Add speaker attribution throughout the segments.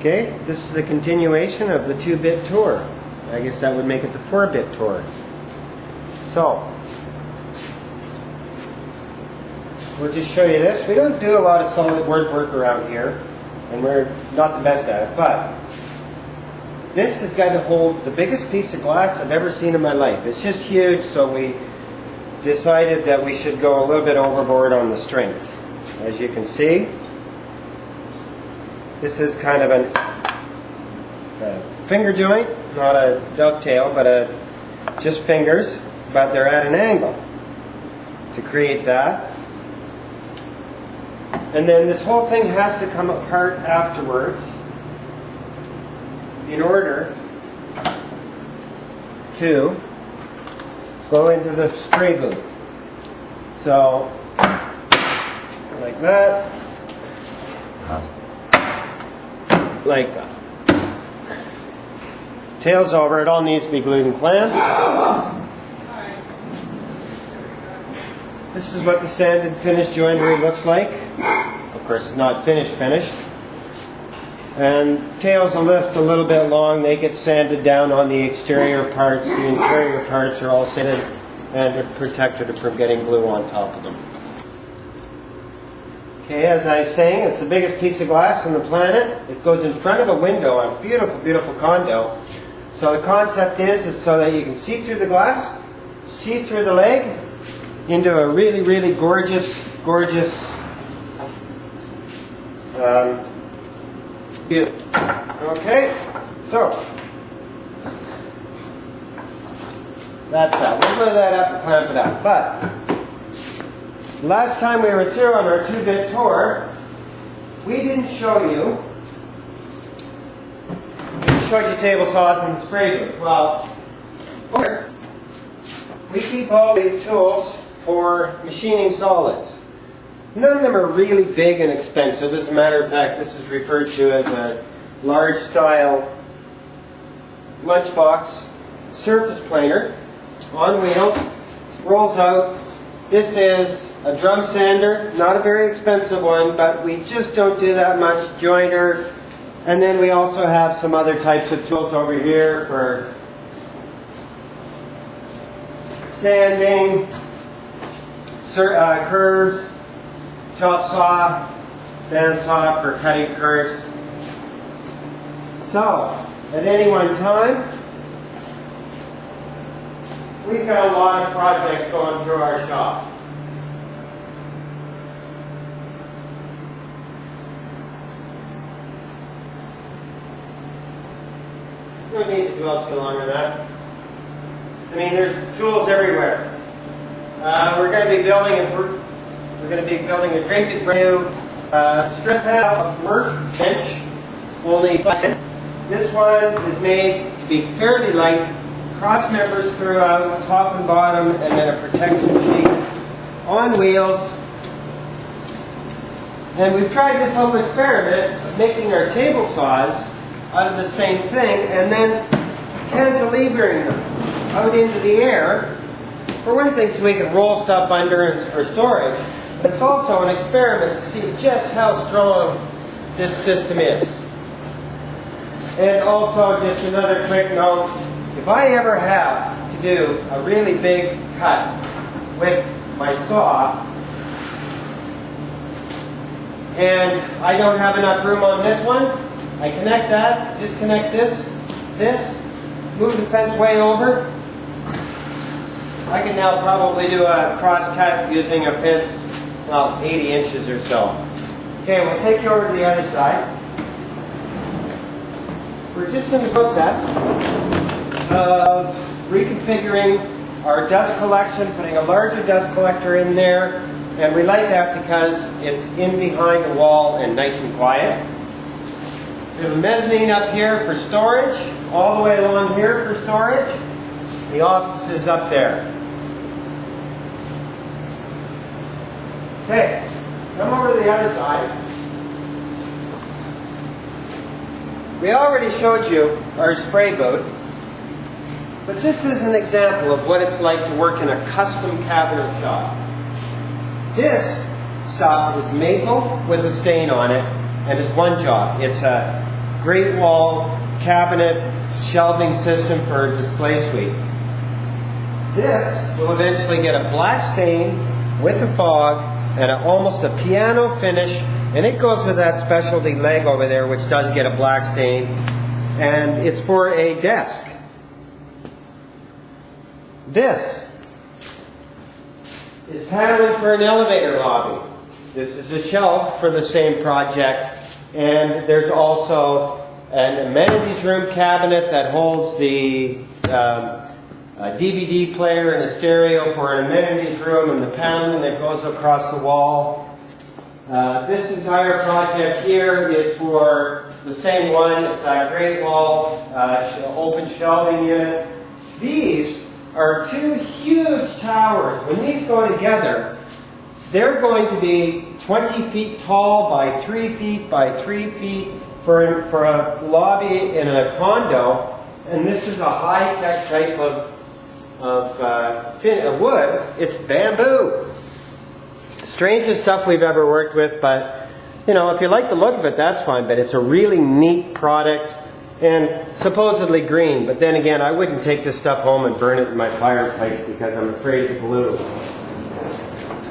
Speaker 1: Okay, this is the continuation of the 2-bit tour. I guess that would make it the 4-bit tour. So, we'll just show you this. We don't do a lot of solid work around here, and we're not the best at it, but this has got to hold the biggest piece of glass I've ever seen in my life. It's just huge, so we decided that we should go a little bit overboard on the strength. As you can see, this is kind of a finger joint, not a dovetail, but just fingers, but they're at an angle to create that. And then this whole thing has to come apart afterwards in order to go into the spray booth. So, like that, like that. Tail's over, it all needs to be glued and clamped. This is what the sanded finished joinery looks like. Of course, it's not finished. And tails will lift a little bit long. They get sanded down on the exterior parts. The interior parts are all sanded and are protected from getting glue on top of them. Okay, as I was saying, it's the biggest piece of glass on the planet. It goes in front of a window, a beautiful, beautiful condo. So the concept is so that you can see through the glass, see through the leg, into a really, really gorgeous view. Okay, so that's that. We'll glue that up and clamp it up. But last time we were through on our 2-bit tour, we didn't show you. We showed you table saws and the spray booth. Well, we keep all the tools for machining solids. None of them are really big and expensive. As a matter of fact, this is referred to as a large style lunchbox surface planer on wheels. Rolls out. This is a drum sander, not a very expensive one, but we just don't do that much. Joiner. And then we also have some other types of tools over here for sanding, curves, chop saw, band saw for cutting curves. So, at any one time, we've got a lot of projects going through our shop. We don't need to dwell too long on that. I mean, there's tools everywhere. We're going to be building a great brand new strip panel workbench, only 5. This one is made to be fairly light, cross members throughout, top and bottom, and then a protection sheet on wheels. And we've tried this whole experiment of making our table saws out of the same thing and then cantilevering them out into the air. For one thing, so we can roll stuff under for storage, but it's also an experiment to see just how strong this system is. And also, just another quick note, if I ever have to do a really big cut with my saw, and I don't have enough room on this one, I connect that, disconnect this, move the fence way over. I can now probably do a cross cut using a fence, well, 80 inches or so. Okay, we'll take you over to the other side. We're just in the process of reconfiguring our dust collection, putting a larger dust collector in there, and we like that because it's in behind a wall and nice and quiet. We have a mezzanine up here for storage, all the way along here for storage. The office is up there. Okay, come over to the other side. We already showed you our spray booth, but this is an example of what it's like to work in a custom cabinet shop. This stuff is maple with a stain on it, and it's one job. It's a great wall cabinet shelving system for a display suite. This will eventually get a black stain with a fog and almost a piano finish, and it goes with that specialty leg over there, which does get a black stain, and it's for a desk. This is paneling for an elevator lobby. This is a shelf for the same project, and there's also an amenities room cabinet that holds the a DVD player and a stereo for an amenities room, and the paneling that goes across the wall. This entire project here is for the same one. It's that great wall open shelving unit. These are two huge towers. When these go together, they're going to be 20 feet tall by 3 feet by 3 feet for a lobby in a condo. And this is a high-tech type of wood. It's bamboo. Strangest stuff we've ever worked with, but you know, if you like the look of it, that's fine. But it's a really neat product and supposedly green. But then again, I wouldn't take this stuff home and burn it in my fireplace because I'm afraid of the glue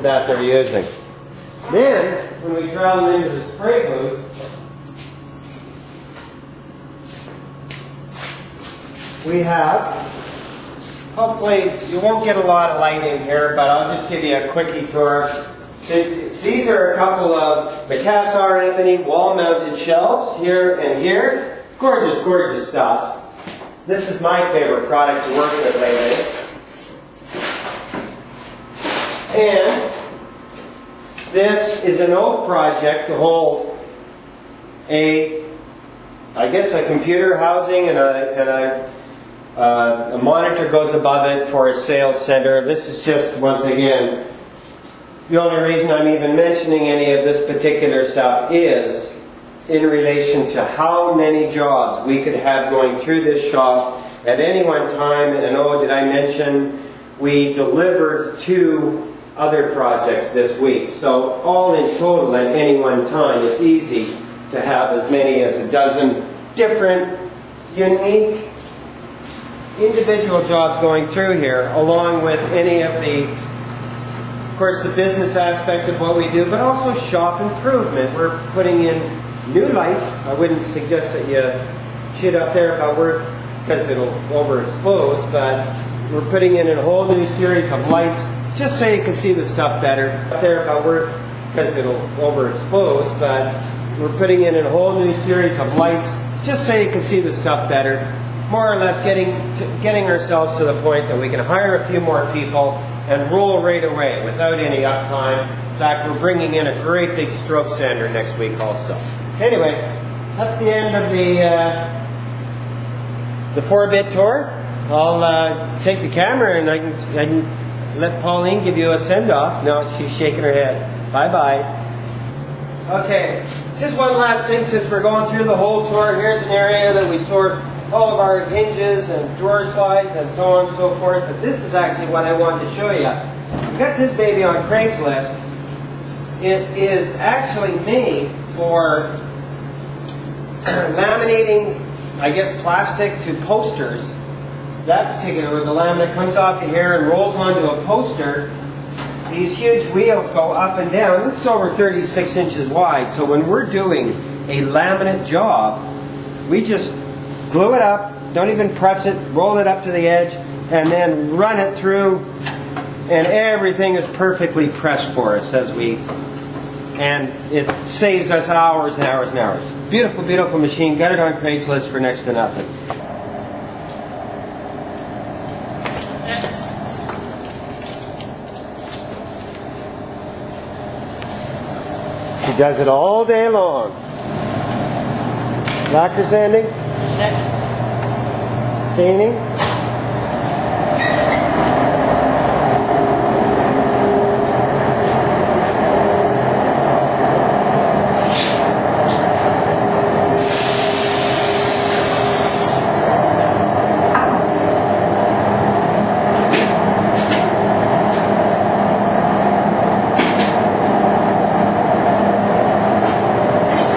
Speaker 1: that they're using. Then, when we travel into the spray booth, we have, hopefully you won't get a lot of light in here, but I'll just give you a quickie tour. These are a couple of Macassar ebony wall-mounted shelves here and here. Gorgeous, gorgeous stuff. This is my favorite product to work with lately. And this is an oak project to hold a computer housing, and a monitor goes above it for a sales center. This is just, once again, the only reason I'm even mentioning any of this particular stuff is in relation to how many jobs we could have going through this shop at any one time. And oh, did I mention we delivered 2 other projects this week. So all in total at any one time, it's easy to have as many as a dozen different, unique, individual jobs going through here, along with any of the, of course, the business aspect of what we do, but also shop improvement. We're putting in new lights. I wouldn't suggest that you shoot up there because it'll overexpose, but we're putting in a whole new series of lights just so you can see the stuff better. Up there because it'll overexpose, but we're putting in a whole new series of lights just so you can see the stuff better. More or less getting ourselves to the point that we can hire a few more people and roll right away without any uptime. In fact, we're bringing in a great big stroke sander next week also. Anyway, that's the end of the 4-bit tour. I'll take the camera and I can let Pauline give you a send-off. No, she's shaking her head. Bye-bye. Okay, just one last thing since we're going through the whole tour. Here's an area that we store all of our hinges and drawer slides and so on and so forth. But this is actually what I wanted to show you. We got this baby on Craigslist. It is actually made for laminating, I guess, plastic to posters. That particular, the laminate comes off of here and rolls onto a poster. These huge wheels go up and down. This is over 36 inches wide. So when we're doing a laminate job, we just glue it up, don't even press it, roll it up to the edge, and then run it through, and everything is perfectly pressed for us and it saves us hours and hours and hours. Beautiful, beautiful machine. Got it on Craigslist for next to nothing. She does it all day long. Lacquer sanding. Next. Staining.